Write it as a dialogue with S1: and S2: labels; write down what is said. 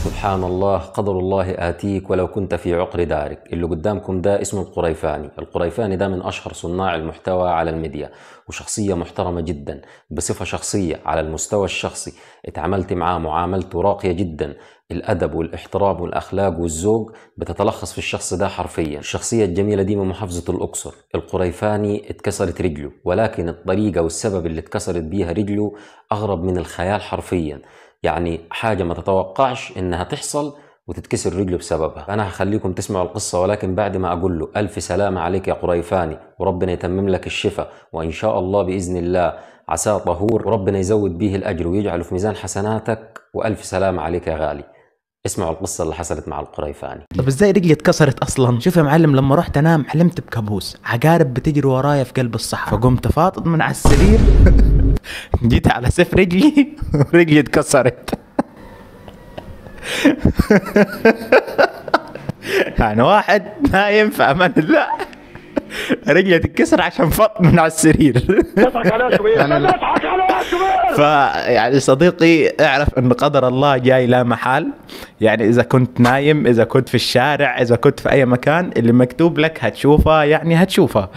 S1: سبحان الله، قدر الله آتيك ولو كنت في عقر دارك. اللي قدامكم ده اسمه القريفاني. القريفاني ده من أشهر صناع المحتوى على الميديا، وشخصية محترمة جدا. بصفة شخصية على المستوى الشخصي اتعاملت معاه معاملته راقية جدا. الأدب والاحترام والأخلاق والذوق بتتلخص في الشخص ده حرفيا. الشخصية الجميلة دي من محافظة الأقصر. القريفاني اتكسرت رجله، ولكن الطريقة والسبب اللي اتكسرت بيها رجله أغرب من الخيال حرفيا. يعني حاجة ما تتوقعش إنها تحصل وتتكسر رجله بسببها. أنا هخليكم تسمعوا القصة، ولكن بعد ما أقول له ألف سلامة عليك يا قريفاني، وربنا يتمم لك الشفاء، وإن شاء الله بإذن الله عساه طهور، وربنا يزود به الأجر ويجعله في ميزان حسناتك، وألف سلامة عليك يا غالي. اسمعوا القصة اللي حصلت مع القريفاني.
S2: طب ازاي رجلي اتكسرت اصلا؟ شوف يا معلم، لما رحت انام حلمت بكابوس، عقارب بتجري ورايا في قلب الصحراء، فقمت فاطط من على السرير جيت على سيف رجلي ورجلي اتكسرت. يعني واحد نايم في امان الله رجلي تتكسر عشان فط من على السرير.
S3: تضحك على شوية، تضحك على شوية.
S2: فيعني صديقي اعرف ان قدر الله جاي لا محال. يعني اذا كنت نايم، اذا كنت في الشارع، اذا كنت في اي مكان، اللي مكتوب لك هتشوفه، يعني هتشوفه.